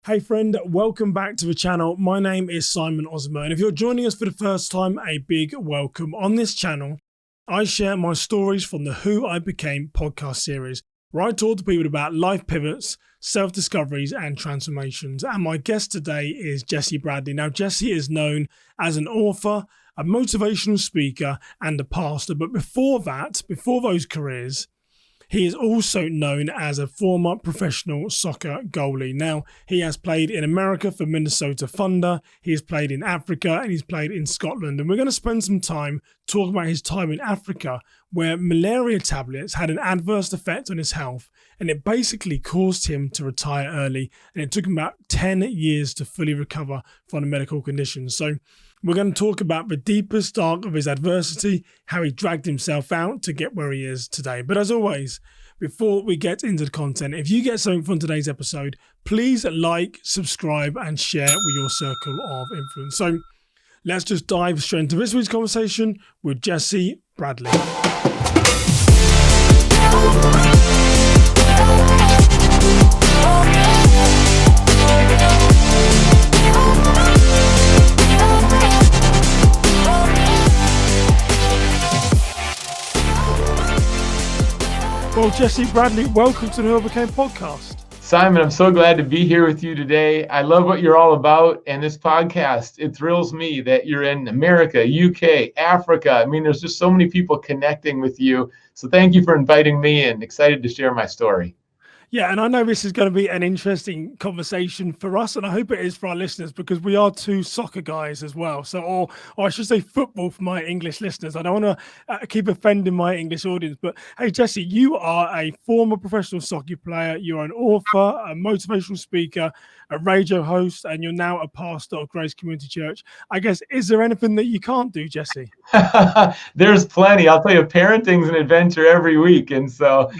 Hey friend, welcome back to the channel. My name is Simon Osmer, and if you're joining us for the first time, a big welcome. On this channel, I share my stories from the Who I Became podcast series, where I talk to people about life pivots, self-discoveries, and transformations. And my guest today is Jesse Bradley. Now, Jesse is known as an author, a motivational speaker, and a pastor. But before those careers, he is also known as a former professional soccer goalie. Now, he has played in America for Minnesota Thunder, he has played in Africa, and he's played in Scotland. And we're going to spend some time talking about his time in Africa, where malaria tablets had an adverse effect on his health, and it basically caused him to retire early. And it took him about 10 years to fully recover from the medical condition. So we're going to talk about the deepest dark of his adversity, how he dragged himself out to get where he is today. But as always, before we get into the content, if you get something from today's episode, please like, subscribe, and share with your circle of influence. So let's just dive straight into this week's conversation with Jesse Bradley. Well, Jesse Bradley, welcome to the Who I Became podcast. Simon, I'm so glad to be here with you today. I love what you're all about, and this podcast, it thrills me that you're in America, UK, Africa. I mean, there's just so many people connecting with you. So thank you for inviting me, and excited to share my story. Yeah, and I know this is going to be an interesting conversation for us, and I hope it is for our listeners, because we are two soccer guys as well. So, or I should say football for my English listeners. I don't want to keep offending my English audience, but hey, Jesse, you are a former professional soccer player. You're an author, a motivational speaker, a radio host, and you're now a pastor of Grace Community Church. I guess, is there anything that you can't do, Jesse? There's plenty. I'll tell you, parenting's an adventure every week, and so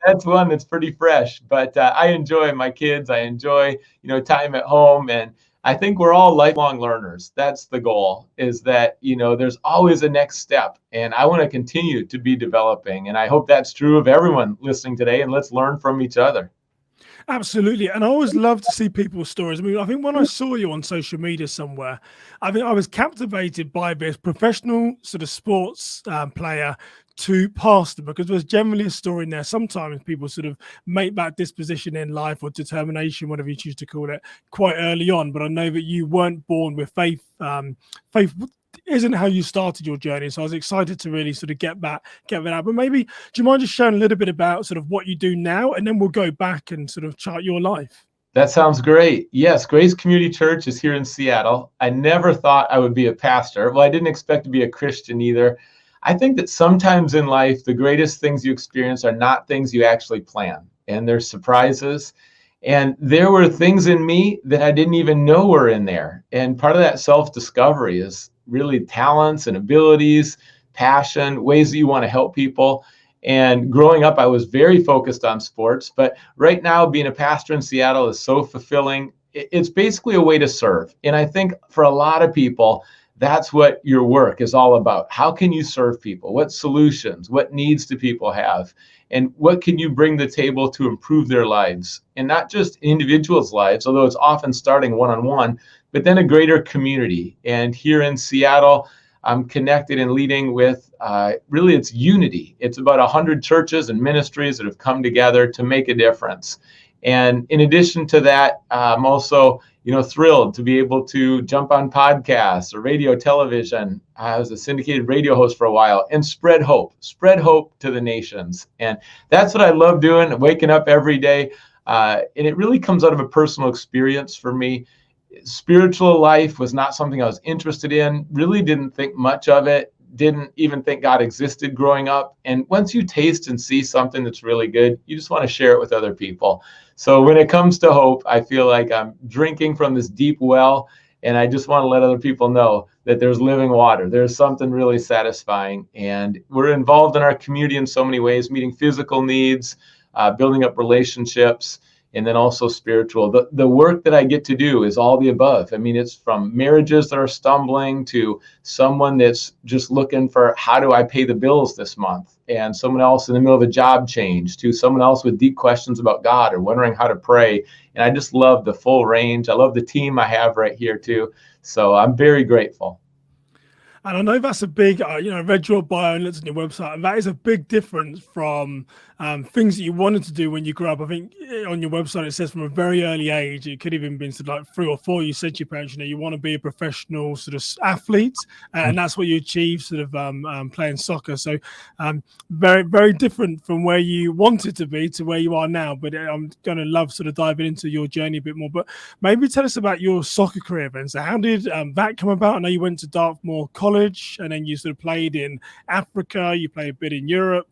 that's one that's pretty fresh. But I enjoy my kids. I enjoy, time at home, and I think we're all lifelong learners. That's the goal, is that, there's always a next step, and I want to continue to be developing, and I hope that's true of everyone listening today, and let's learn from each other. Absolutely. And I always love to see people's stories. I mean, I think when I saw you on social media somewhere, I think I was captivated by this professional sort of sports player to pastor, because there's generally a story in there. Sometimes people sort of make that disposition in life, or determination, whatever you choose to call it, quite early on. But I know that you weren't born with faith. Faith isn't how you started your journey. So I was excited to really sort of get that out. But maybe, do you mind just sharing a little bit about sort of what you do now, and then we'll go back and sort of chart your life? That sounds great. Yes, Grace Community Church is here in Seattle. I never thought I would be a pastor. Well, I didn't expect to be a Christian either. I think that sometimes in life, the greatest things you experience are not things you actually plan, and they're surprises. And there were things in me that I didn't even know were in there. And part of that self-discovery is really talents and abilities, passion, ways that you want to help people. And growing up, I was very focused on sports. But right now, being a pastor in Seattle is so fulfilling. It's basically a way to serve. And I think for a lot of people, that's what your work is all about. How can you serve people? What solutions? What needs do people have? And what can you bring to the table to improve their lives? And not just individuals' lives, although it's often starting one-on-one, but then a greater community. And here in Seattle, I'm connected and leading with, really it's unity. It's about 100 churches and ministries that have come together to make a difference. And in addition to that, I'm also, thrilled to be able to jump on podcasts or radio, television. I was a syndicated radio host for a while, and spread hope to the nations. And that's what I love doing, waking up every day. And it really comes out of a personal experience for me. Spiritual life was not something I was interested in, really didn't think much of it, didn't even think God existed growing up. And once you taste and see something that's really good, you just want to share it with other people. So when it comes to hope, I feel like I'm drinking from this deep well, and I just want to let other people know that there's living water. There's something really satisfying. And we're involved in our community in so many ways, meeting physical needs, building up relationships, and then also spiritual. The work that I get to do is all the above. I mean, it's from marriages that are stumbling to someone that's just looking for, how do I pay the bills this month? And someone else in the middle of a job change, to someone else with deep questions about God or wondering how to pray. And I just love the full range. I love the team I have right here too. So I'm very grateful. And I know that's a big, read your bio and looked at your website, and that is a big difference from things that you wanted to do when you grew up. I think on your website it says from a very early age, it could even been sort of like 3 or 4. You said to your parents, you want to be a professional sort of athlete, and that's what you achieved, sort of playing soccer. So very, very different from where you wanted to be to where you are now. But I'm going to love sort of diving into your journey a bit more. But maybe tell us about your soccer career then. So how did that come about? I know you went to Dartmoor College, and then you sort of played in Africa. You played a bit in Europe.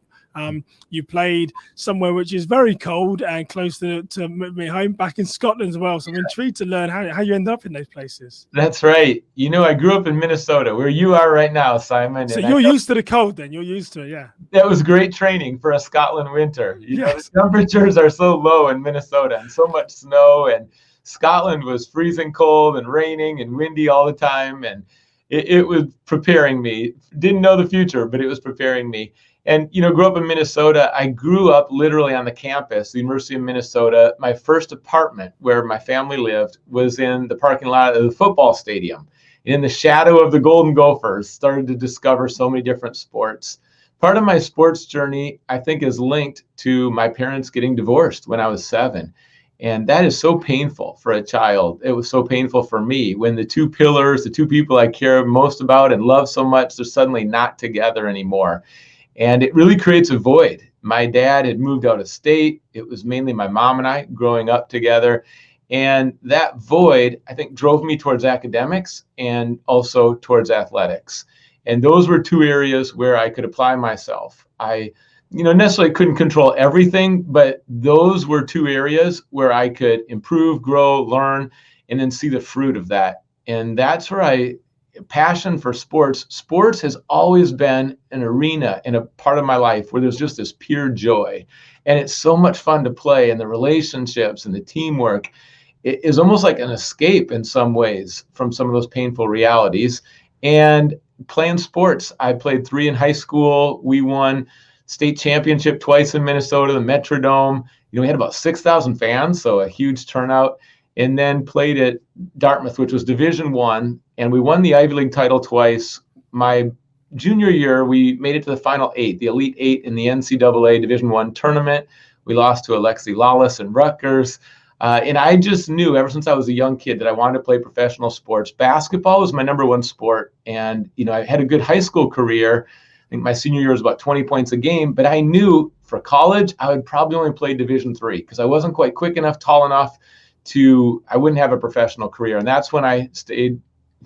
You played somewhere which is very cold and close to me home, back in Scotland as well. So I'm intrigued to learn how you end up in those places. That's right. I grew up in Minnesota, where you are right now, Simon. So you're used to the cold then? You're used to it, yeah. That was great training for a Scotland winter. Yes. The temperatures are so low in Minnesota and so much snow, and Scotland was freezing cold and raining and windy all the time. And it was preparing me. Didn't know the future, but it was preparing me. And, grew up in Minnesota. I grew up literally on the campus, the University of Minnesota. My first apartment where my family lived was in the parking lot of the football stadium. In the shadow of the Golden Gophers, started to discover so many different sports. Part of my sports journey, I think, is linked to my parents getting divorced when I was 7. And that is so painful for a child. It was so painful for me when the two pillars, the two people I care most about and love so much, they're suddenly not together anymore. And it really creates a void. My dad had moved out of state. It was mainly my mom and I growing up together. And that void, I think, drove me towards academics and also towards athletics. And those were 2 areas where I could apply myself. I necessarily couldn't control everything, but those were 2 areas where I could improve, grow, learn, and then see the fruit of that. And that's where passion for sports has always been an arena and a part of my life where there's just this pure joy. And it's so much fun to play, and the relationships and the teamwork. It is almost like an escape in some ways from some of those painful realities. And playing sports, I played 3 in high school. We won state championship twice in Minnesota, the Metrodome. We had about 6,000 fans, so a huge turnout. And then played at Dartmouth, which was Division I, and we won the Ivy League title twice. My junior year, we made it to the final 8, the Elite 8 in the NCAA Division I tournament. We lost to Alexi Lawless and Rutgers. And I just knew ever since I was a young kid that I wanted to play professional sports. Basketball was my number 1 sport. And, I had a good high school career. I think my senior year was about 20 points a game. But I knew for college, I would probably only play Division III because I wasn't quite quick enough, tall enough I wouldn't have a professional career. And that's when I stayed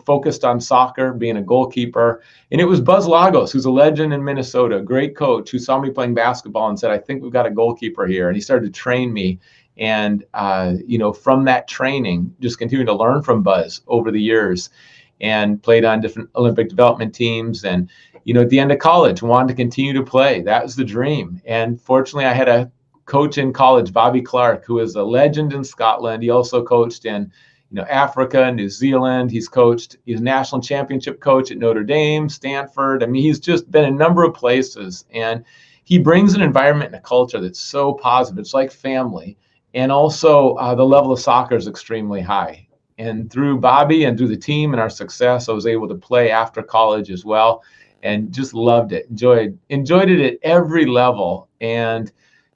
focused on soccer, being a goalkeeper. And it was Buzz Lagos, who's a legend in Minnesota, a great coach, who saw me playing basketball and said, I think we've got a goalkeeper here. And he started to train me. And, from that training, just continued to learn from Buzz over the years and played on different Olympic development teams. And, at the end of college, wanted to continue to play. That was the dream. And fortunately, I had a coach in college, Bobby Clark, who is a legend in Scotland. He also coached in Africa, New Zealand. He's a national championship coach at Notre Dame, Stanford. I mean, he's just been a number of places, and he brings an environment and a culture that's so positive. It's like family. And also the level of soccer is extremely high. And through Bobby and through the team and our success, I was able to play after college as well, and just loved it. Enjoyed it at every level. And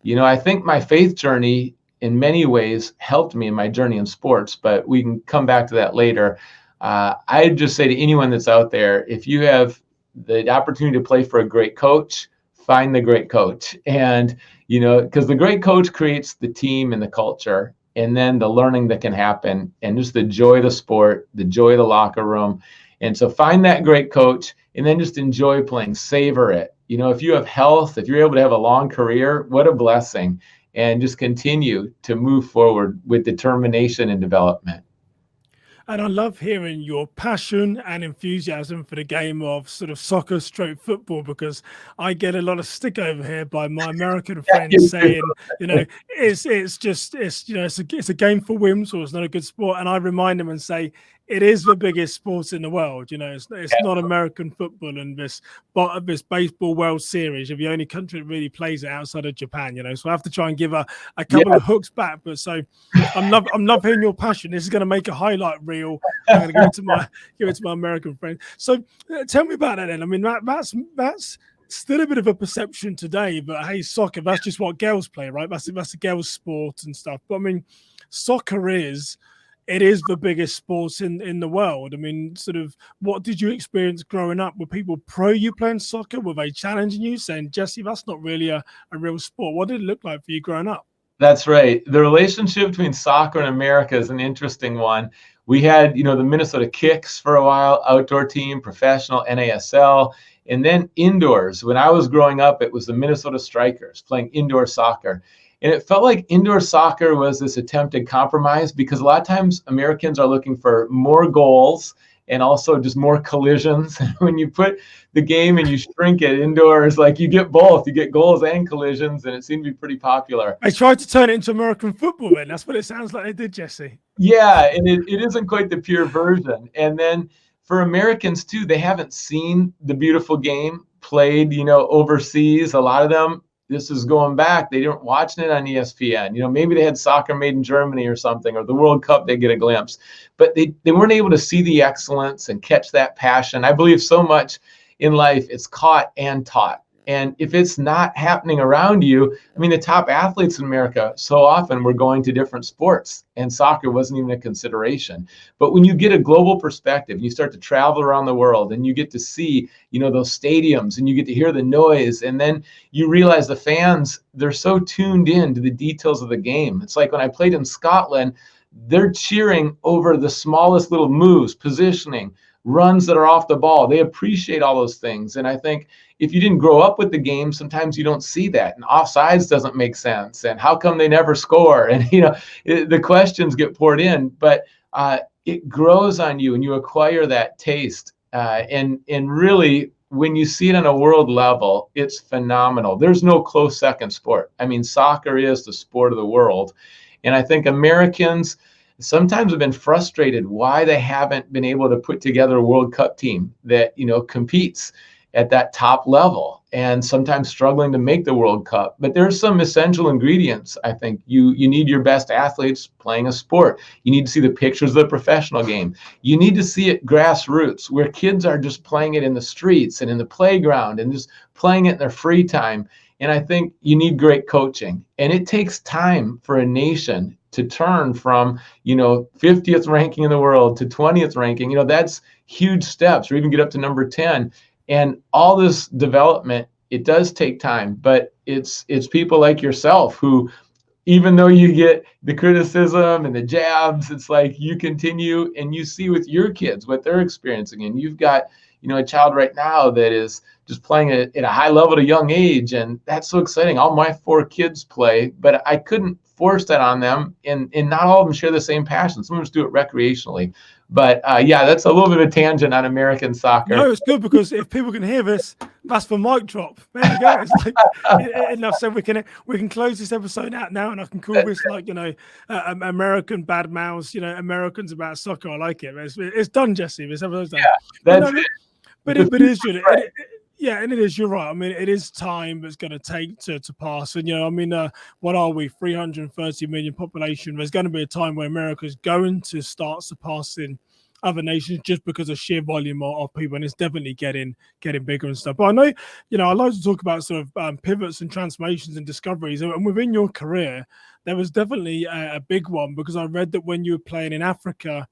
I think my faith journey in many ways helped me in my journey in sports, but we can come back to that later. I'd just say to anyone that's out there, if you have the opportunity to play for a great coach, find the great coach. And, because the great coach creates the team and the culture, and then the learning that can happen, and just the joy of the sport, the joy of the locker room. And so find that great coach, and then just enjoy playing, savor it. If you have health, if you're able to have a long career, what a blessing. And just continue to move forward with determination and development. And I love hearing your passion and enthusiasm for the game of sort of soccer stroke football, because I get a lot of stick over here by my American friends saying, it's a game for whims, or it's not a good sport. And I remind them and say, it is the biggest sport in the world. It's not American football and this baseball World Series. You're the only country that really plays it outside of Japan. So I have to try and give a couple Yeah, of hooks back. But so I'm loving your passion. This is going to make a highlight reel. I'm going to give it to my American friend. So tell me about that then. I mean that's still a bit of a perception today. But hey, soccer, that's just what girls play, right? That's a girls' sport and stuff. But I mean, soccer it is the biggest sport in the world. I mean, sort of, what did you experience growing up? Were people pro you playing soccer? Were they challenging you, saying, Jesse, that's not really a real sport? What did it look like for you growing up? that's right. The relationship between soccer and America is an interesting one. We had, the Minnesota Kicks for a while, outdoor team, professional, NASL, and then indoors. When I was growing up, it was the Minnesota Strikers playing indoor soccer. And it felt like indoor soccer was this attempted compromise because a lot of times Americans are looking for more goals and also just more collisions. When you put the game and you shrink it indoors, like you get both, you get goals and collisions, and it seemed to be pretty popular. I tried to turn it into American football then. That's what it sounds like they did, Jesse. Yeah, and it isn't quite the pure version. And then for Americans too, they haven't seen the beautiful game played, overseas. A lot of them, this is going back, they weren't watching it on ESPN. Maybe they had Soccer Made in Germany or something, or the World Cup, they get a glimpse. But they weren't able to see the excellence and catch that passion. I believe so much in life, it's caught and taught. And if it's not happening around you, I mean, the top athletes in America so often were going to different sports, and soccer wasn't even a consideration. But when you get a global perspective, you start to travel around the world and you get to see, those stadiums, and you get to hear the noise, and then you realize the fans, they're so tuned in to the details of the game. It's like when I played in Scotland, they're cheering over the smallest little moves, positioning, runs that are off the ball. They appreciate all those things. And I think if you didn't grow up with the game, sometimes you don't see that. And offsides doesn't make sense. And how come they never score? And, the questions get poured in, but it grows on you and you acquire that taste. And really, when you see it on a world level, it's phenomenal. There's no close second sport. I mean, soccer is the sport of the world. And I think Americans sometimes have been frustrated why they haven't been able to put together a World Cup team that, competes at that top level, and sometimes struggling to make the World Cup. But there's some essential ingredients. I think you need your best athletes playing a sport. You need to see the pictures of the professional game. You need to see it grassroots, where kids are just playing it in the streets and in the playground and just playing it in their free time. And I think you need great coaching. And it takes time for a nation to turn from, 50th ranking in the world to 20th ranking. That's huge steps, or even get up to number 10. And all this development, it does take time, but it's people like yourself who, even though you get the criticism and the jabs, it's like you continue and you see with your kids what they're experiencing. And you've got, a child right now that is just playing at a high level at a young age. And that's so exciting. All my 4 kids play, but I couldn't force that on them. And not all of them share the same passion. Some of them just do it recreationally. But that's a little bit of a tangent on American soccer. No, it's good, because if people can hear this, that's the mic drop. There you go. It's like, enough said. We can close this episode out now, and I can call this American bad mouths. Americans about soccer. I like it. It's done, Jesse. This episode's done. Yeah, that's it. But it is good. Right. Yeah, and it is. You're right. I mean, it is time that's going to take to pass. And what are we? 330 million population. There's going to be a time where America is going to start surpassing other nations just because of sheer volume of people, and it's definitely getting bigger and stuff. But I know, I like to talk about sort of pivots and transformations and discoveries. And within your career, there was definitely a big one, because I read that when you were playing in Africa,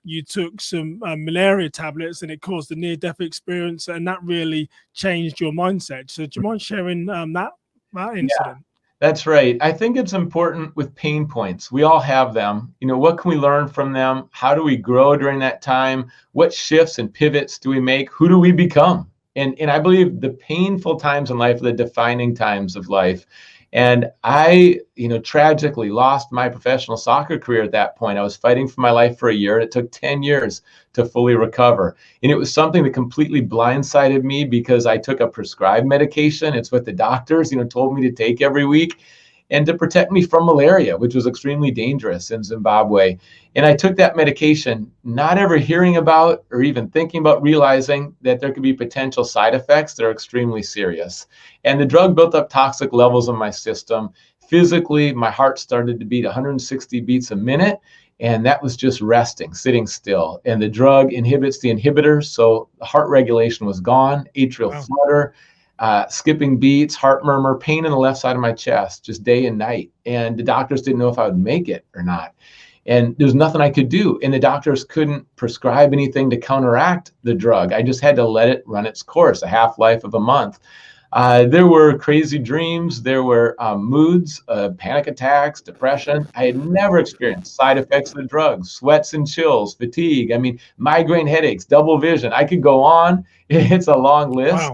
you took some malaria tablets and it caused a near-death experience, and that really changed your mindset. So do you mind sharing that incident? Yeah, that's right. I think it's important with pain points. We all have them. What can we learn from them? How do we grow during that time? What shifts and pivots do we make? Who do we become? And I believe the painful times in life are the defining times of life. And I, tragically lost my professional soccer career at that point. I was fighting for my life for a year, and it took 10 years to fully recover. And it was something that completely blindsided me, because I took a prescribed medication. It's what the doctors, told me to take every week. and to protect me from malaria, which was extremely dangerous in Zimbabwe. And I took that medication, not ever hearing about or even thinking about realizing that there could be potential side effects that are extremely serious. And the drug built up toxic levels in my system. Physically, my heart started to beat 160 beats a minute. And that was just resting, sitting still. And the drug inhibits the inhibitors. So the heart regulation was gone, atrial flutter, skipping beats, heart murmur, pain in the left side of my chest, just day and night. And the doctors didn't know if I would make it or not. And there's nothing I could do. And the doctors couldn't prescribe anything to counteract the drug. I just had to let it run its course, a half-life of a month. There were crazy dreams. There were moods, panic attacks, depression. I had never experienced side effects of the drugs, sweats and chills, fatigue. I mean, migraine headaches, double vision. I could go on. It's a long list,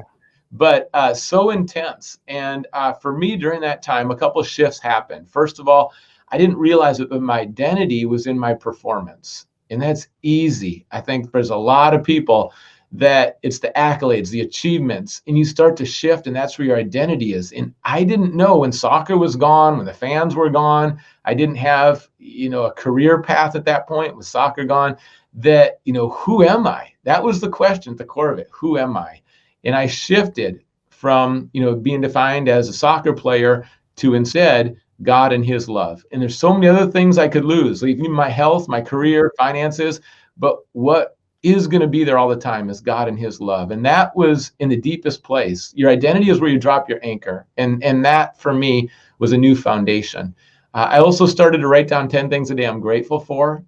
but so intense. And for me during that time, a couple of shifts happened. First of all, I didn't realize that my identity was in my performance. And that's easy. I think there's a lot of people that it's the accolades, the achievements, and you start to shift, and that's where your identity is. And I didn't know when soccer was gone, when the fans were gone, I didn't have, a career path at that point with soccer gone, that, who am I? That was the question at the core of it. Who am I? And I shifted from, being defined as a soccer player to instead God and his love. And there's so many other things I could lose, like even my health, my career, finances, but what is going to be there all the time is God and his love. And that was in the deepest place. Your identity is where you drop your anchor. And that for me was a new foundation. I also started to write down 10 things a day I'm grateful for,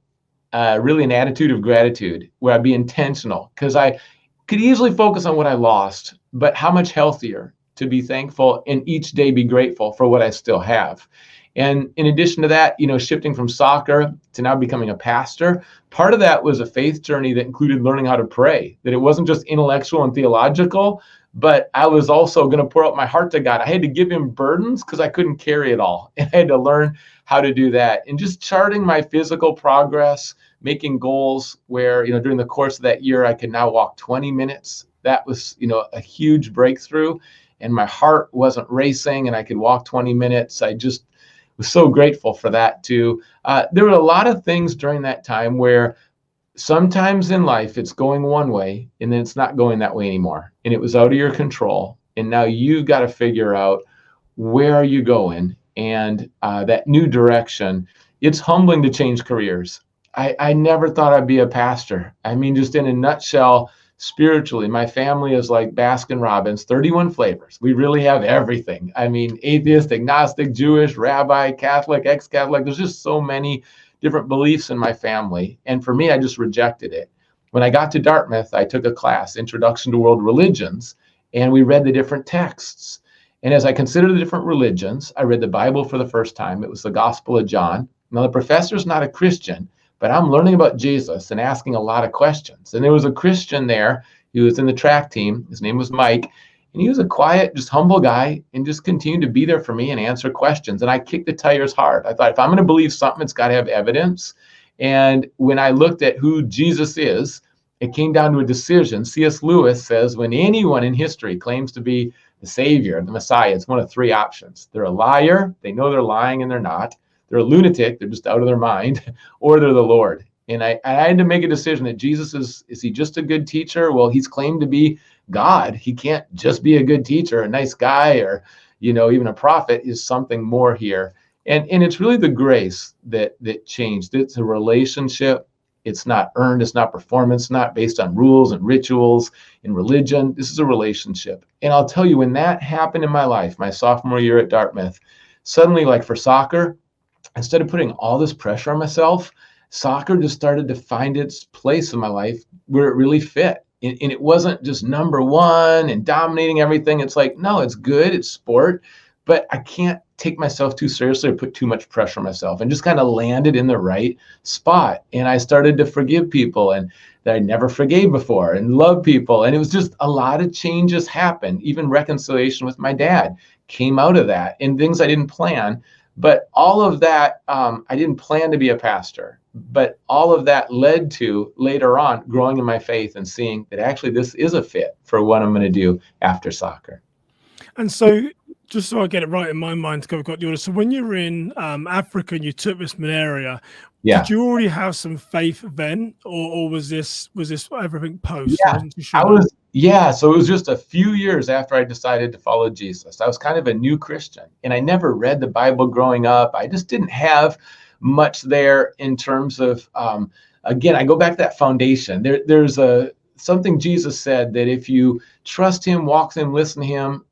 really an attitude of gratitude where I'd be intentional, because I could easily focus on what I lost, but how much healthier to be thankful and each day be grateful for what I still have. And in addition to that, shifting from soccer to now becoming a pastor, part of that was a faith journey that included learning how to pray, that it wasn't just intellectual and theological, but I was also going to pour out my heart to God. I had to give him burdens because I couldn't carry it all. And I had to learn how to do that. And just charting my physical progress, making goals where, during the course of that year, I could now walk 20 minutes. That was, a huge breakthrough. And my heart wasn't racing and I could walk 20 minutes. I just was so grateful for that too. There were a lot of things during that time where sometimes in life it's going one way and then it's not going that way anymore. And it was out of your control. And now you got to figure out where are you going, and that new direction. It's humbling to change careers. I never thought I'd be a pastor. I mean, just in a nutshell, spiritually, my family is like Baskin Robbins, 31 flavors. We really have everything. I mean, atheist, agnostic, Jewish, rabbi, Catholic, ex-Catholic. There's just so many different beliefs in my family. And for me, I just rejected it. When I got to Dartmouth, I took a class, Introduction to World Religions, and we read the different texts. And as I considered the different religions, I read the Bible for the first time. It was the Gospel of John. Now, the professor's not a Christian, but I'm learning about Jesus and asking a lot of questions. And there was a Christian there. He was in the track team. His name was Mike. And he was a quiet, just humble guy and just continued to be there for me and answer questions. And I kicked the tires hard. I thought, if I'm going to believe something, it's got to have evidence. And when I looked at who Jesus is, it came down to a decision. C.S. Lewis says, when anyone in history claims to be the Savior, the Messiah, it's one of three options. They're a liar. They know they're lying and they're not. They're a lunatic, they're just out of their mind, or they're the Lord. And I had to make a decision that Jesus is he just a good teacher? Well, he's claimed to be God. He can't just be a good teacher, a nice guy, or, even a prophet. Is something more here. And it's really the grace that changed. It's a relationship. It's not earned. It's not performance, not based on rules and rituals and religion. This is a relationship. And I'll tell you, when that happened in my life, my sophomore year at Dartmouth, suddenly, like for soccer, instead of putting all this pressure on myself, soccer just started to find its place in my life where it really fit. And it wasn't just number one and dominating everything. It's like, no, it's good. It's sport, but I can't take myself too seriously or put too much pressure on myself, and just kind of landed in the right spot. And I started to forgive people and that I never forgave before, and love people. And it was just a lot of changes happened. Even reconciliation with my dad came out of that, and things I didn't plan. But all of that, I didn't plan to be a pastor, but all of that led to later on growing in my faith and seeing that actually this is a fit for what I'm going to do after soccer. And so Just so I get it right in my mind, to go got the order. So when you were in Africa and you took this malaria, did Yeah. you already have some faith then, or was this everything post? I Yeah, wasn't too sure I now. was yeah, so it was just a few years after I decided to follow Jesus. I was kind of a new Christian, and I never read the Bible growing up. I just didn't have much there in terms of again, I go back to that foundation. There's a something Jesus said that if you trust him, walk with him, listen to him,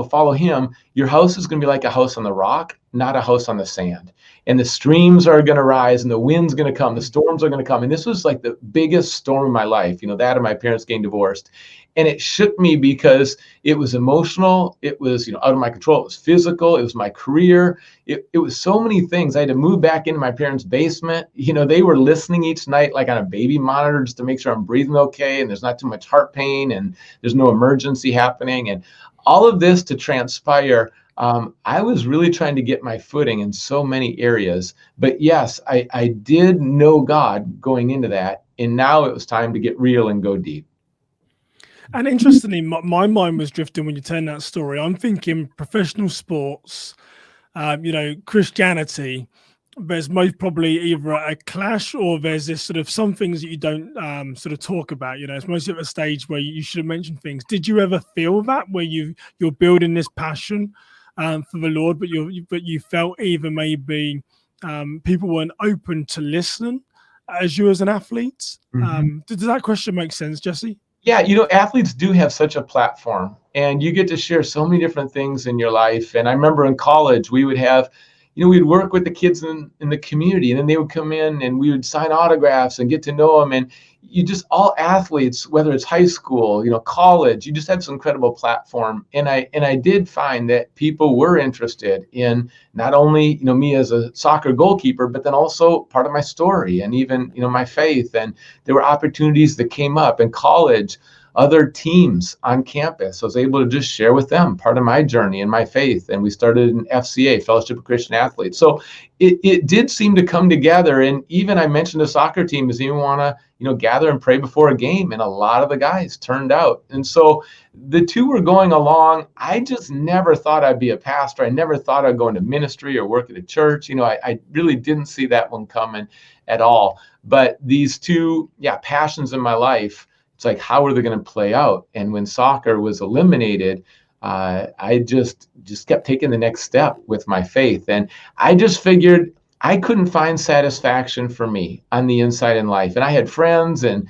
follow him, your house is going to be like a house on the rock, not a house on the sand. And the streams are going to rise and the wind's going to come, the storms are going to come. And this was like the biggest storm of my life, that and my parents getting divorced. And it shook me because it was emotional, it was out of my control, it was physical, it was my career, it was so many things. I had to move back into my parents' basement. They were listening each night like on a baby monitor just to make sure I'm breathing okay and there's not too much heart pain and there's no emergency happening. And all of this to transpire, I was really trying to get my footing in so many areas. But yes, I did know God going into that. And now it was time to get real and go deep. And interestingly, my mind was drifting when you tell that story. I'm thinking professional sports, Christianity. There's most probably either a clash or there's this sort of some things that you don't sort of talk about. It's mostly at a stage where you should have mentioned things. Did you ever feel that where you're building this passion for the Lord, but you felt either maybe people weren't open to listening as you as an athlete? Does that question make sense, Jesse? Yeah, athletes do have such a platform and you get to share so many different things in your life. And I remember in college, we would have, we'd work with the kids in the community and then they would come in and we would sign autographs and get to know them. And you just, all athletes, whether it's high school, college, you just have this incredible platform. And I did find that people were interested in not only, me as a soccer goalkeeper, but then also part of my story and even, my faith. And there were opportunities that came up in college, other teams on campus. I was able to just share with them part of my journey and my faith. And we started an FCA, Fellowship of Christian Athletes. So it did seem to come together. And even I mentioned a soccer team doesn't even want to, gather and pray before a game. And a lot of the guys turned out. And so the two were going along. I just never thought I'd be a pastor. I never thought I'd go into ministry or work at a church. I really didn't see that one coming at all. But these two, passions in my life, it's like, how are they going to play out? And when soccer was eliminated, I just kept taking the next step with my faith. And I just figured I couldn't find satisfaction for me on the inside in life. And I had friends and,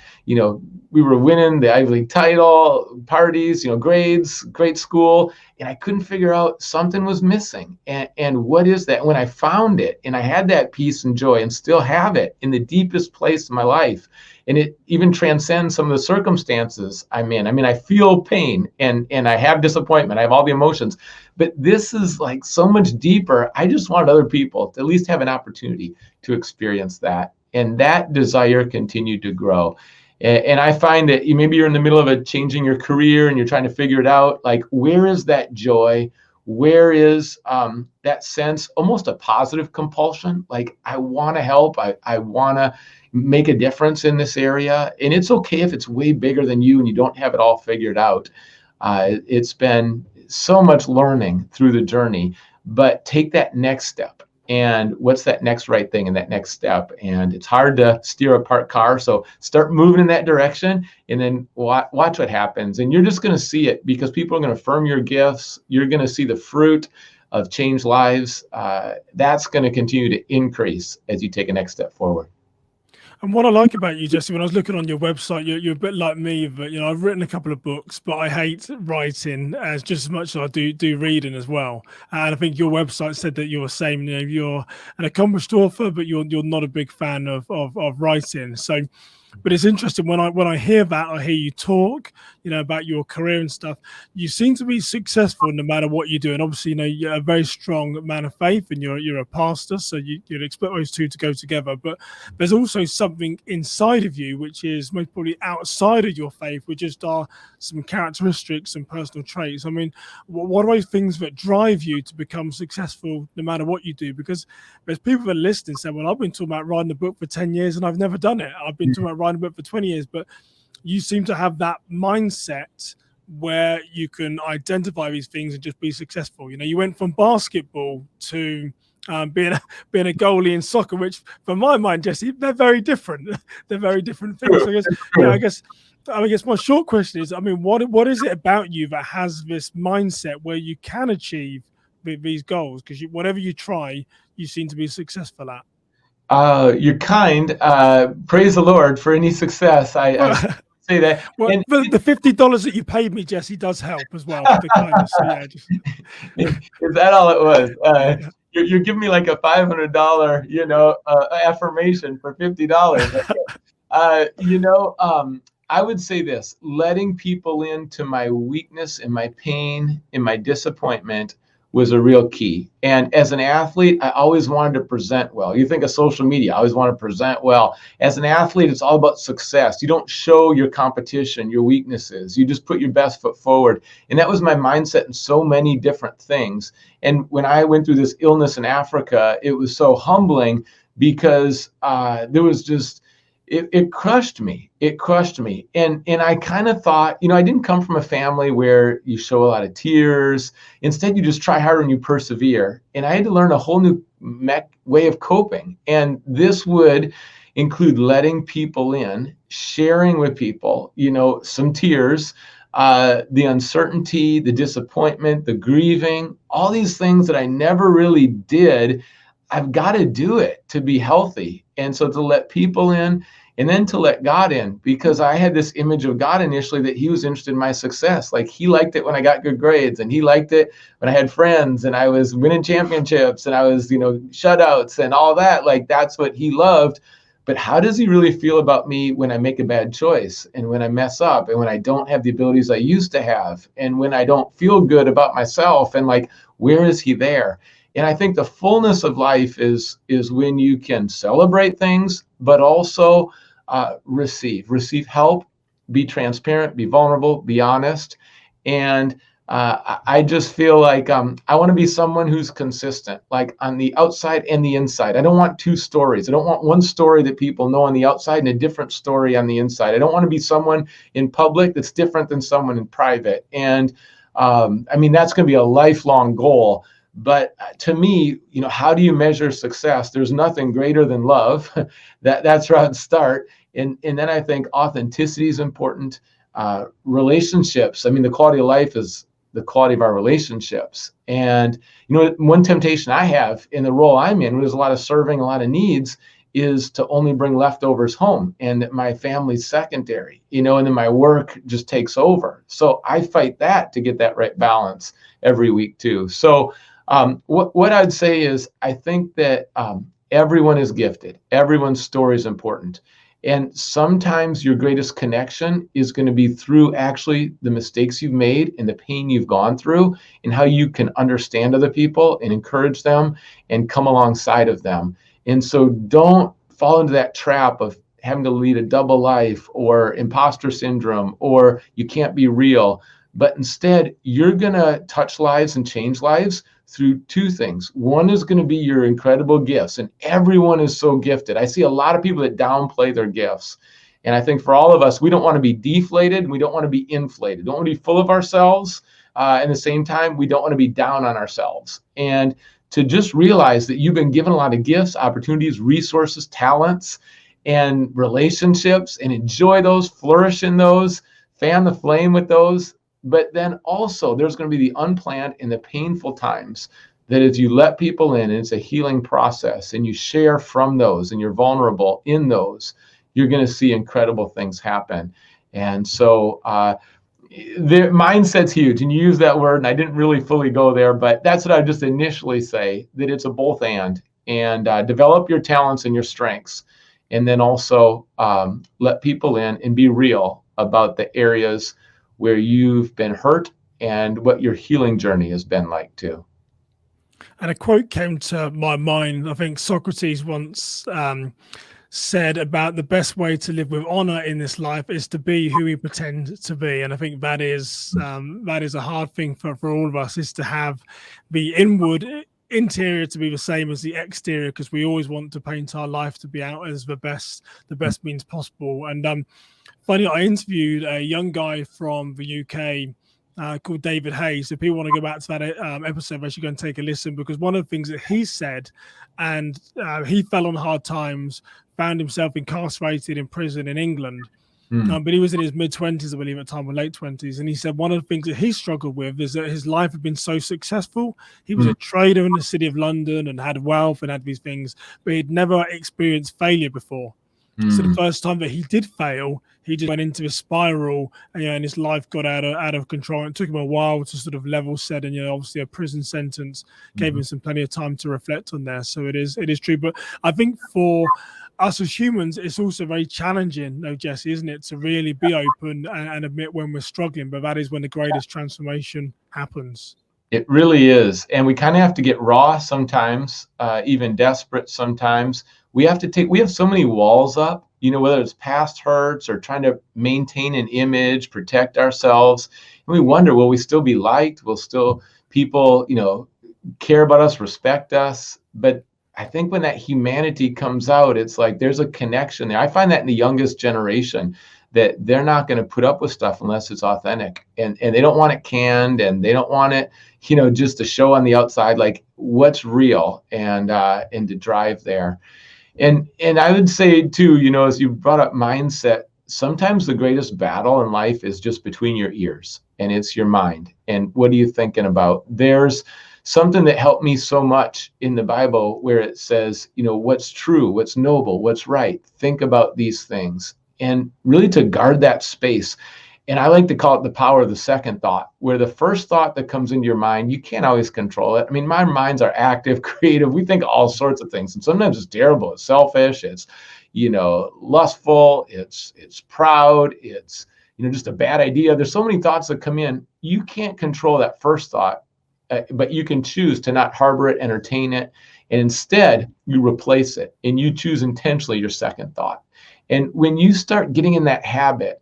we were winning the Ivy League title, parties, grades, great school. And I couldn't figure out something was missing. And what is that? When I found it and I had that peace and joy and still have it in the deepest place in my life, and it even transcends some of the circumstances I'm in. I mean, I feel pain and I have disappointment. I have all the emotions, but this is like so much deeper. I just wanted other people to at least have an opportunity to experience that. And that desire continued to grow. And I find that maybe you're in the middle of changing your career and you're trying to figure it out. Like, where is that joy? Where is that sense, almost a positive compulsion? Like, I want to help. I want to make a difference in this area. And it's okay if it's way bigger than you and you don't have it all figured out. It's been so much learning through the journey, but take that next step. And what's that next right thing in that next step? And it's hard to steer a parked car. So start moving in that direction and then watch what happens. And you're just going to see it because people are going to affirm your gifts. You're going to see the fruit of changed lives. That's going to continue to increase as you take a next step forward. And what I like about you, Jesse, when I was looking on your website, you're a bit like me, but I've written a couple of books, but I hate writing as just as much as I do reading as well. And I think your website said that you're the same. You're an accomplished author, but you're not a big fan of writing. So, but it's interesting when I hear that, I hear you talk, about your career and stuff. You seem to be successful no matter what you do, and obviously, you're a very strong man of faith, and you're a pastor, so you'd expect those two to go together. But there's also something inside of you which is most probably outside of your faith, which just are some characteristics and personal traits. I mean, what are those things that drive you to become successful no matter what you do? Because there's people that listen and say, well, I've been talking about writing a book for 10 years and I've never done it. I've been talking about writing a book for 20 years, but you seem to have that mindset where you can identify these things and just be successful. You know, you went from basketball to being a goalie in soccer, which, from my mind, Jesse, they're very different. They're very different things. So I guess, yeah, I guess my short question is, I mean, what is it about you that has this mindset where you can achieve these goals? Because whatever you try, you seem to be successful at. You're kind. Praise the Lord for any success. I Well, say that. well, And the $50 that you paid me, Jesse, does help as well for the kindness. So yeah, just is that all it was? yeah. You're giving me like a $500, affirmation for $50. I would say this: letting people into my weakness, in my pain, in my disappointment was a real key. And as an athlete, I always wanted to present well. You think of social media, I always want to present well. As an athlete, it's all about success. You don't show your competition, your weaknesses. You just put your best foot forward. And that was my mindset in so many different things. And when I went through this illness in Africa, it was so humbling because there was just, it crushed me. It crushed me. And I kind of thought, I didn't come from a family where you show a lot of tears. Instead, you just try harder and you persevere. And I had to learn a whole new way of coping. And this would include letting people in, sharing with people, some tears, the uncertainty, the disappointment, the grieving, all these things that I never really did. I've got to do it to be healthy. And so to let people in, and then to let God in, because I had this image of God initially that he was interested in my success. Like he liked it when I got good grades, and he liked it when I had friends and I was winning championships and I was, shutouts and all that. Like that's what he loved. But how does he really feel about me when I make a bad choice and when I mess up and when I don't have the abilities I used to have and when I don't feel good about myself? And like, where is he there? And I think the fullness of life is when you can celebrate things, but also receive help, be transparent, be vulnerable, be honest. And I just feel like I want to be someone who's consistent, like on the outside and the inside. I don't want two stories. I don't want one story that people know on the outside and a different story on the inside. I don't want to be someone in public that's different than someone in private. And that's going to be a lifelong goal. But to me, how do you measure success? There's nothing greater than love. That's where I'd start. And then I think authenticity is important. Relationships. The quality of life is the quality of our relationships. And, one temptation I have in the role I'm in, where there's a lot of serving, a lot of needs, is to only bring leftovers home and that my family's secondary, and then my work just takes over. So I fight that to get that right balance every week too. So what I'd say is I think that everyone is gifted. Everyone's story is important. And sometimes your greatest connection is going to be through actually the mistakes you've made and the pain you've gone through and how you can understand other people and encourage them and come alongside of them. And so don't fall into that trap of having to lead a double life or imposter syndrome or you can't be real. But instead, you're going to touch lives and change lives through two things. One is going to be your incredible gifts, and everyone is so gifted. I see a lot of people that downplay their gifts. And I think for all of us, we don't want to be deflated. We don't want to be inflated. We don't want to be full of ourselves. At the same time, we don't want to be down on ourselves. And to just realize that you've been given a lot of gifts, opportunities, resources, talents, and relationships, and enjoy those, flourish in those, fan the flame with those. But then also there's going to be the unplanned and the painful times that if you let people in, and it's a healing process, and you share from those and you're vulnerable in those, you're going to see incredible things happen. And so the mindset's huge, and you use that word, and I didn't really fully go there, but that's what I just initially say, that it's a both and develop your talents and your strengths, and then also let people in and be real about the areas where you've been hurt and what your healing journey has been like too. And a quote came to my mind. I think Socrates once said about the best way to live with honor in this life is to be who we pretend to be. And I think that is a hard thing for all of us, is to have the interior to be the same as the exterior, because we always want to paint our life to be out as the best means possible. And funny, I interviewed a young guy from the UK called David Hayes. If people want to go back to that episode, they should go and take a listen, because one of the things that he said, and he fell on hard times, found himself incarcerated in prison in England. But he was in his mid-20s, I believe, at the time, or late 20s. And he said one of the things that he struggled with is that his life had been so successful. He was a trader in the city of London and had wealth and had these things, but he'd never experienced failure before. So the first time that he did fail, he just went into a spiral, and his life got out of control. It took him a while to sort of level set, and obviously a prison sentence gave him plenty of time to reflect on there. So it is true. But I think for us as humans, it's also very challenging, Jesse, isn't it, to really be open and admit when we're struggling. But that is when the greatest transformation happens. It really is. And we kind of have to get raw sometimes, even desperate sometimes. We have so many walls up, whether it's past hurts or trying to maintain an image, protect ourselves. And we wonder, will we still be liked? Will still people, care about us, respect us? But I think when that humanity comes out, it's like there's a connection there. I find that in the youngest generation, that they're not going to put up with stuff unless it's authentic, and they don't want it canned, and they don't want it, just to show on the outside, like what's real, and to drive there. And I would say too, as you brought up mindset, sometimes the greatest battle in life is just between your ears, and it's your mind. And what are you thinking about? There's something that helped me so much in the Bible where it says, what's true, what's noble, what's right. Think about these things, and really to guard that space. And I like to call it the power of the second thought, where the first thought that comes into your mind, you can't always control it. I mean, my minds are active, creative. We think all sorts of things. And sometimes it's terrible. It's selfish. It's, lustful. It's proud. It's, just a bad idea. There's so many thoughts that come in. You can't control that first thought, but you can choose to not harbor it, entertain it. And instead, you replace it, and you choose intentionally your second thought. And when you start getting in that habit,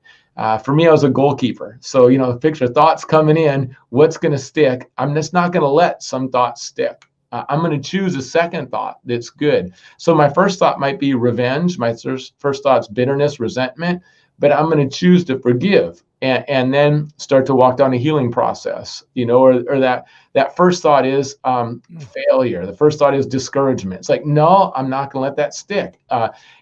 for me, I was a goalkeeper. So, picture thoughts coming in, what's going to stick? I'm just not going to let some thoughts stick. I'm going to choose a second thought that's good. So my first thought might be revenge. My first thought's bitterness, resentment, but I'm going to choose to forgive, and then start to walk down a healing process, or that first thought is failure. The first thought is discouragement. It's like, no, I'm not going to let that stick.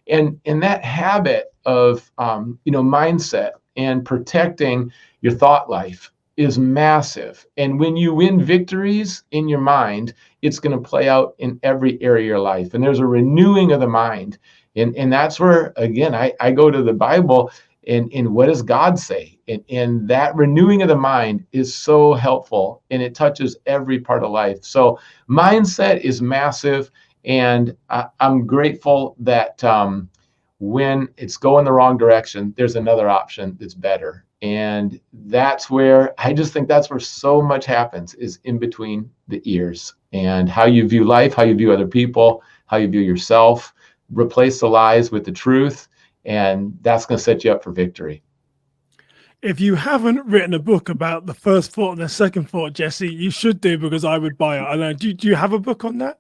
And that habit of, mindset and protecting your thought life is massive. And when you win victories in your mind, it's going to play out in every area of your life. And there's a renewing of the mind. And that's where, again, I go to the Bible, and what does God say? And that renewing of the mind is so helpful, and it touches every part of life. So mindset is massive. And I'm grateful that when it's going the wrong direction, there's another option that's better. And that's where I just think that's where so much happens, is in between the ears, and how you view life, how you view other people, how you view yourself. Replace the lies with the truth, and that's going to set you up for victory. If you haven't written a book about the first thought and the second thought, Jesse, you should do, because I would buy it. I don't know. Do you have a book on that?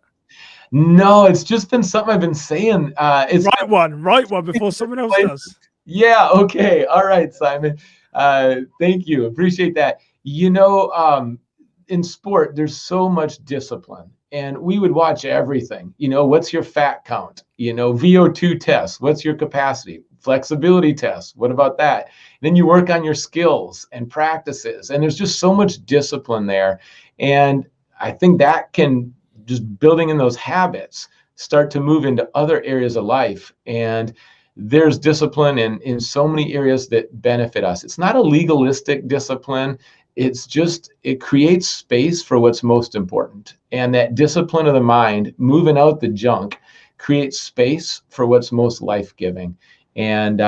No, it's just been something I've been saying. Write one before someone else does. Yeah. Okay. All right, Simon. Thank you. Appreciate that. In sport, there's so much discipline, and we would watch everything. What's your fat count? VO2 test. What's your capacity? Flexibility test. What about that? Then you work on your skills and practices, and there's just so much discipline there. And I think that can, just building in those habits, start to move into other areas of life. And there's discipline in so many areas that benefit us. It's not a legalistic discipline. It's just, it creates space for what's most important. And that discipline of the mind, moving out the junk, creates space for what's most life-giving. And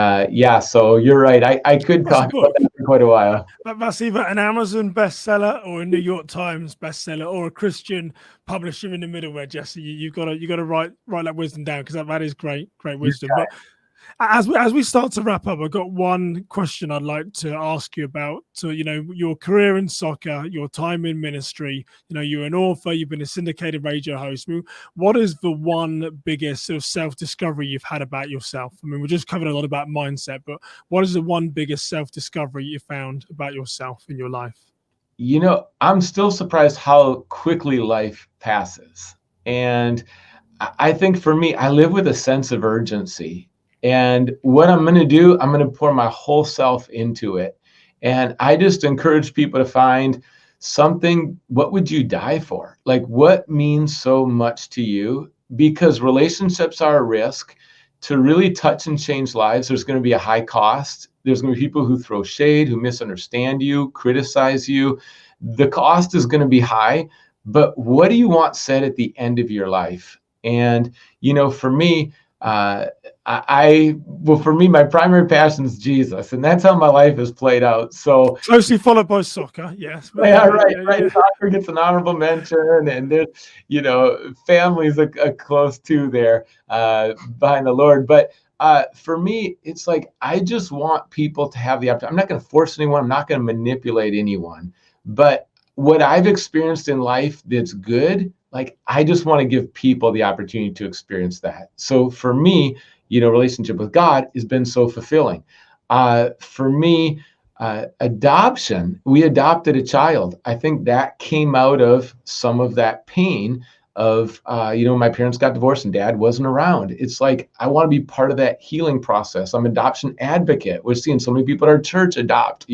so you're right. I could talk about that for quite a while. That's either an Amazon bestseller or a New York Times bestseller, or a Christian publisher in the middle there, Jesse. You've got to write that wisdom down, because that is great wisdom. But as we start to wrap up, I've got one question I'd like to ask you about. So, your career in soccer, your time in ministry, you're an author, you've been a syndicated radio host. What is the one biggest sort of self-discovery you've had about yourself? I mean, we just covered a lot about mindset, but what is the one biggest self-discovery you found about yourself in your life? I'm still surprised how quickly life passes. And I think for me, I live with a sense of urgency. And what I'm going to do, I'm going to pour my whole self into it. And I just encourage people to find something. What would you die for? Like, what means so much to you? Because relationships are a risk. To really touch and change lives, there's going to be a high cost. There's going to be people who throw shade, who misunderstand you, criticize you. The cost is going to be high. But what do you want said at the end of your life? And, for me, for me, my primary passion is Jesus, and that's how my life has played out. So closely followed by soccer, yes. yeah, right. Soccer gets an honorable mention, and there's, families are close to there behind the Lord. But for me, it's like I just want people to have the opportunity. I'm not going to force anyone. I'm not going to manipulate anyone. But what I've experienced in life that's good, like I just want to give people the opportunity to experience that. So for me, relationship with God has been so fulfilling. For me, adoption, we adopted a child. I think that came out of some of that pain of, my parents got divorced and dad wasn't around. It's like, I want to be part of that healing process. I'm an adoption advocate. We're seeing so many people at our church adopt,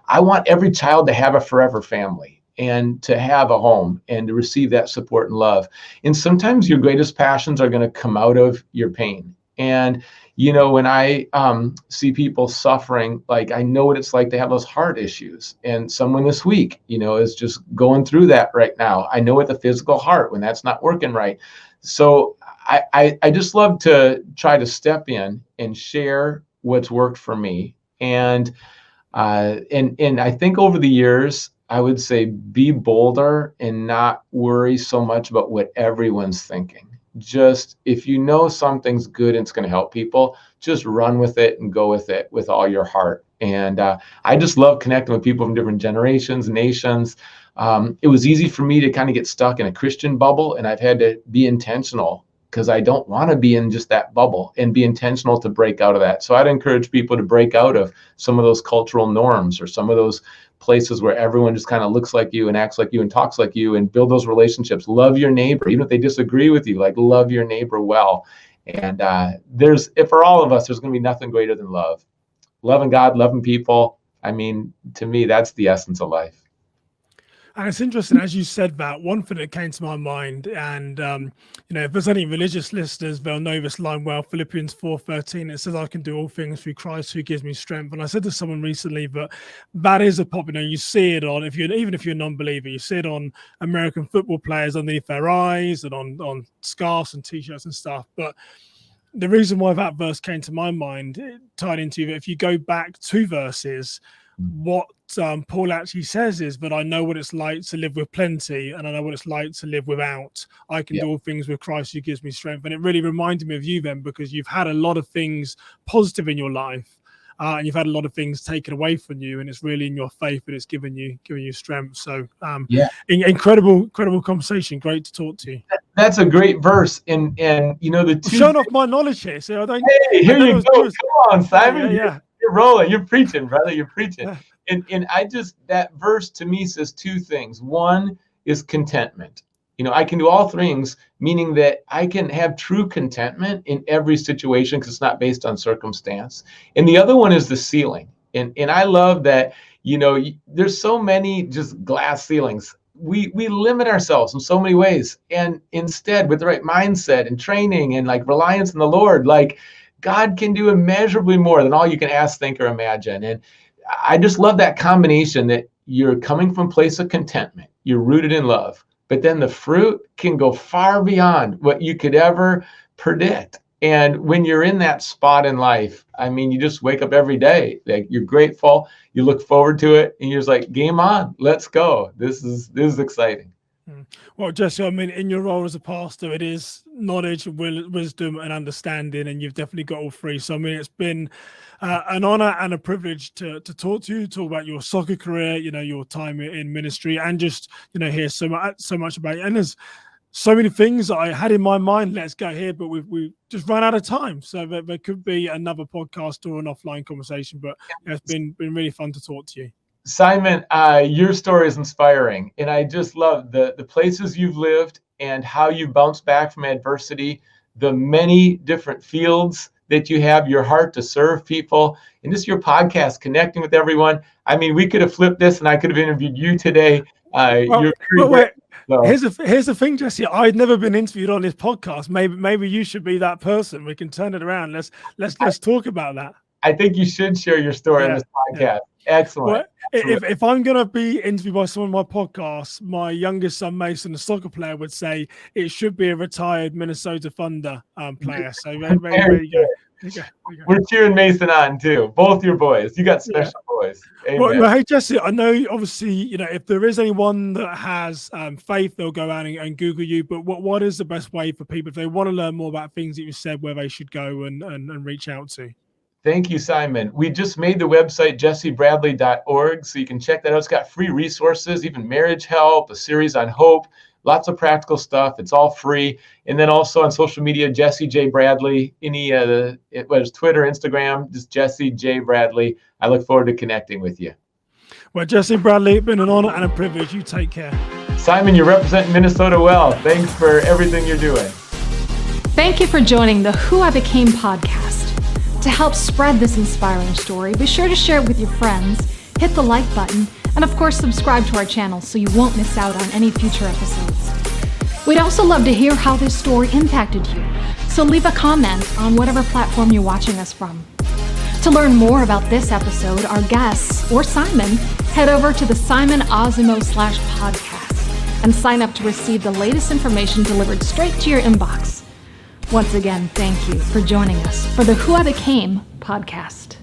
I want every child to have a forever family and to have a home and to receive that support and love. And sometimes your greatest passions are going to come out of your pain. And when I see people suffering, like I know what it's like to have those heart issues. And someone this week, is just going through that right now. I know what the physical heart when that's not working right. So I just love to try to step in and share what's worked for me. And I think over the years, I would say be bolder and not worry so much about what everyone's thinking. Just if you know something's good and it's going to help people, just run with it and go with it with all your heart. And I just love connecting with people from different generations, nations. It was easy for me to kind of get stuck in a Christian bubble, and I've had to be intentional because I don't want to be in just that bubble and be intentional to break out of that. So I'd encourage people to break out of some of those cultural norms or some of those places where everyone just kind of looks like you and acts like you and talks like you, and build those relationships. Love your neighbor, even if they disagree with you, like love your neighbor well. And if for all of us, there's going to be nothing greater than love. Loving God, loving people. I mean, to me, that's the essence of life. And it's interesting, as you said that, one thing that came to my mind, and if there's any religious listeners, they'll know this line well. Philippians 4:13, it says, "I can do all things through Christ who gives me strength." And I said to someone recently that is a popular. You see it on even if you're a non-believer, you see it on American football players underneath their eyes and on scarves and t-shirts and stuff. But the reason why that verse came to my mind, it tied into that if you go back 2 verses, what Paul actually says is that I know what it's like to live with plenty, and I know what it's like to live without. I can do all things with Christ who gives me strength. And it really reminded me of you then, because you've had a lot of things positive in your life, and you've had a lot of things taken away from you, and it's really in your faith that it's given you strength. So incredible conversation. Great to talk to you. That's a great verse. And the two, showing off my knowledge here. So hey, here you go. Come on, Simon. Yeah. You're rolling. You're preaching, brother. You're preaching. And that verse to me says 2 things. One is contentment. I can do all things, meaning that I can have true contentment in every situation because it's not based on circumstance. And the other one is the ceiling. And I love that, there's so many just glass ceilings. We limit ourselves in so many ways. And instead, with the right mindset and training and like reliance in the Lord, like God can do immeasurably more than all you can ask, think, or imagine. And I just love that combination that you're coming from a place of contentment. You're rooted in love, but then the fruit can go far beyond what you could ever predict. And when you're in that spot in life, I mean, you just wake up every day, like you're grateful, you look forward to it, and you're just like, game on, let's go. This is exciting. Well, Jesse, I mean, in your role as a pastor, it is knowledge, wisdom, and understanding, and you've definitely got all 3. So, I mean, it's been an honor and a privilege to talk to you, talk about your soccer career, your time in ministry, and just hear so much about it. And there's so many things I had in my mind. Let's go here, but we just run out of time. So there could be another podcast or an offline conversation. But it's been really fun to talk to you. Simon, your story is inspiring, and I just love the places you've lived and how you bounce back from adversity, the many different fields that you have, your heart to serve people, and just your podcast, connecting with everyone. I mean, we could have flipped this, and I could have interviewed you today. Well, You're well, very wait. so. Here's the thing, Jesse. I'd never been interviewed on this podcast. Maybe you should be that person. We can turn it around. Let's talk about that. I think you should share your story on this podcast. Yeah. Excellent. Well, if I'm going to be interviewed by someone on my podcast, my youngest son, Mason, a soccer player, would say it should be a retired Minnesota Thunder player. So there you go. We're cheering Mason on too. Both your boys. You got special boys. Amen. Well, hey, Jesse, I know obviously, if there is anyone that has faith, they'll go out and Google you. But what is the best way for people if they want to learn more about things that you said, where they should go and reach out to? Thank you, Simon. We just made the website jessebradley.org, so you can check that out. It's got free resources, even marriage help, a series on hope, lots of practical stuff. It's all free. And then also on social media, Jesse J. Bradley, Twitter, Instagram, just Jesse J. Bradley. I look forward to connecting with you. Well, Jesse Bradley, been an honor and a privilege. You take care. Simon, you're representing Minnesota well. Thanks for everything you're doing. Thank you for joining the Who I Became podcast. To help spread this inspiring story, be sure to share it with your friends, hit the like button, and of course subscribe to our channel so you won't miss out on any future episodes. We'd also love to hear how this story impacted you, so leave a comment on whatever platform you're watching us from. To learn more about this episode, our guests, or Simon, head over to the Simon Osimo /podcast and sign up to receive the latest information delivered straight to your inbox. Once again, thank you for joining us for the Who I Became podcast.